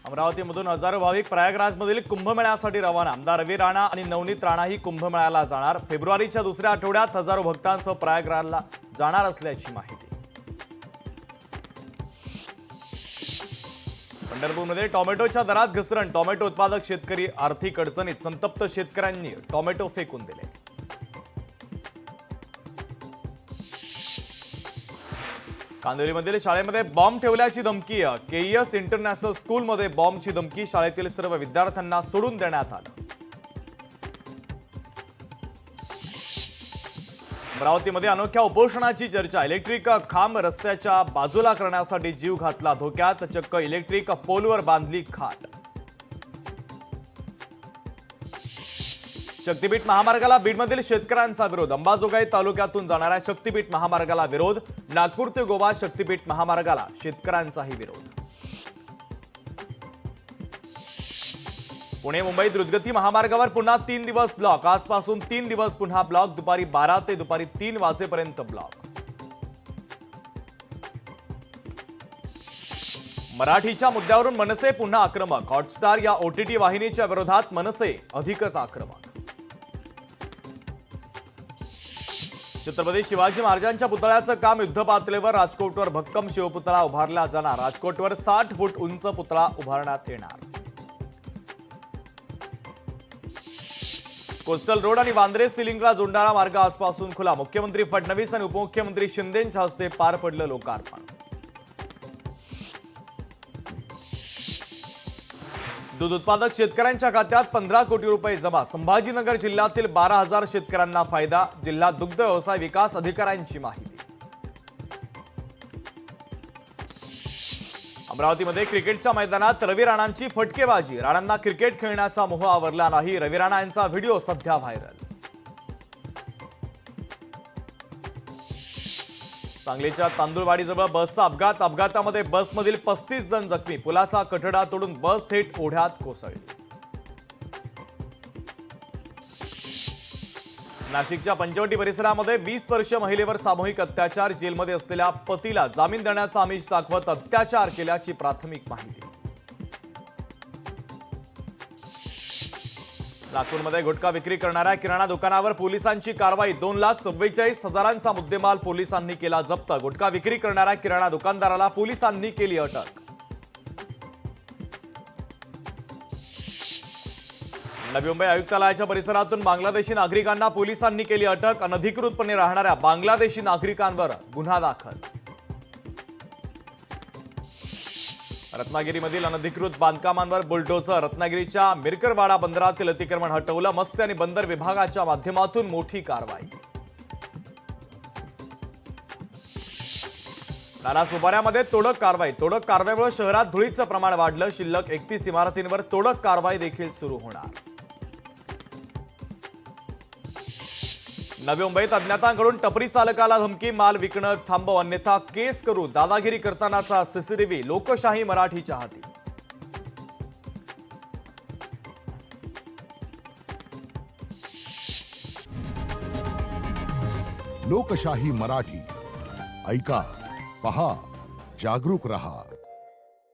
अमरावतीमधून हजारो भाविक प्रयागराजमधील कुंभमेळ्यासाठी रवाना। आमदार रवी राणा आणि नवनीत राणाही कुंभमेळ्याला जाणार। फेब्रुवारीच्या दुसऱ्या आठवड्यात हजारो भक्तांसह प्रयागराजला जाणार असल्याची माहिती। पंढरपूरमध्ये टोमॅटोच्या दरात घसरण। टोमॅटो उत्पादक शेतकरी आर्थिक अडचणीत। संतप्त शेतकऱ्यांनी टोमॅटो फेकून दिले। कांदिवलीमधील शाळेमध्ये बॉम्ब ठेवल्याची धमकी। केईएस इंटरनॅशनल स्कूलमध्ये बॉम्बची धमकी। शाळेतील सर्व विद्यार्थ्यांना सोडून देण्यात आलं। अमरावतीमध्ये अनोख्या उपोषणाची चर्चा। इलेक्ट्रिक खांब रस्त्याच्या बाजूला करण्यासाठी जीव घातला धोक्यात। चक्क इलेक्ट्रिक पोलवर बांधली खाट। शक्तीपीठ महामार्गाला बीडमधील शेतकऱ्यांचा विरोध। अंबाजोगाई तालुक्यातून जाणाऱ्या शक्तीपीठ महामार्गाला विरोध। नागपूर ते गोवा शक्तीपीठ महामार्गाला शेतकऱ्यांचाही विरोध। पुणे मुंबई द्रुतगती महामार्गावर पुन्हा 3 दिवस ब्लॉक। आजपासून 3 दिवस पुन्हा ब्लॉक। दुपारी 12 ते दुपारी 3 वाजेपर्यंत ब्लॉक। मराठीच्या मुद्द्यावरून मनसे पुन्हा आक्रमक। हॉटस्टार या ओटीटी वाहिनीच्या विरोधात मनसे अधिकच आक्रमक। छत्रपती शिवाजी महाराजांच्या पुतळ्याचं काम युद्धपातळीवर। राजकोटवर भक्कम शिवपुतळा उभारला जाणार। राजकोटवर 60 फूट उंच पुतळा उभारण्यात येणार। कोस्टल रोड आणि वांद्रे सिलिंगला जोडणारा मार्ग आजपासून खुला। मुख्यमंत्री फडणवीस आणि उपमुख्यमंत्री शिंदेंच्या हस्ते पार पडलं लोकार्पण। दूध उत्पादक शेतकऱ्यांच्या खात्यात 15 कोटी रुपये जमा। संभाजीनगर जिल्ह्यातील 12,000 शेतकऱ्यांना फायदा। जिल्हा दुग्ध व्यवसाय विकास अधिकाऱ्यांची माहिती। अमरावतीमध्ये क्रिकेटच्या मैदानात रवी राणांची फटकेबाजी। राणांना क्रिकेट खेळण्याचा मोह आवरला नाही। रवी राणा यांचा व्हिडिओ सध्या व्हायरल। सांगलीच्या तांदुळवाडीजवळ बसचा अपघात। अपघातामध्ये बसमधील 35 जण जखमी। पुलाचा कठडा तोडून बस थेट ओढ्यात कोसळली। नाशिकच्या पंचवटी परिसरामध्ये 20 वर्षीय महिलेवर सामूहिक अत्याचार। जेलमध्ये असलेल्या पतीला जामीन देण्याचा आमिष दाखवत अत्याचार केल्याची प्राथमिक माहिती। नागपूरमध्ये गुटखा विक्री करणाऱ्या किराणा दुकानावर पोलिसांची कारवाई। 2,44,000चा मुद्देमाल पोलिसांनी केला जप्त। गुटखा विक्री करणाऱ्या किराणा दुकानदाराला पोलिसांनी केली अटक। नवी मुंबई आयुक्तालयाच्या परिसरातून बांगलादेशी नागरिकांना पोलिसांनी केली अटक। अनधिकृतपणे राहणाऱ्या बांगलादेशी नागरिकांवर गुन्हा दाखल। रत्नागिरीमधील अनधिकृत बांधकामांवर बुलडोझर। रत्नागिरीच्या मिरकरवाडा बंदरातील अतिक्रमण हटवलं। मत्स्य आणि बंदर विभागाच्या माध्यमातून मोठी कारवाई। नालासोपाऱ्यामध्ये तोडक कारवाई। तोडक कारवाईमुळे शहरात धुळीचं प्रमाण वाढलं। शिल्लक 31 इमारतींवर तोडक कारवाई देखील सुरू होणार। नवी मुंबईत अज्ञातांकडून टपरी चालकाला धमकी। माल विकणं थांबव अन्यथा केस करू। दादागिरी करतानाचा सीसीटीव्ही। लोकशाही मराठीच्या हाती। लोकशाही मराठी ऐका, पहा, जागरूक रहा।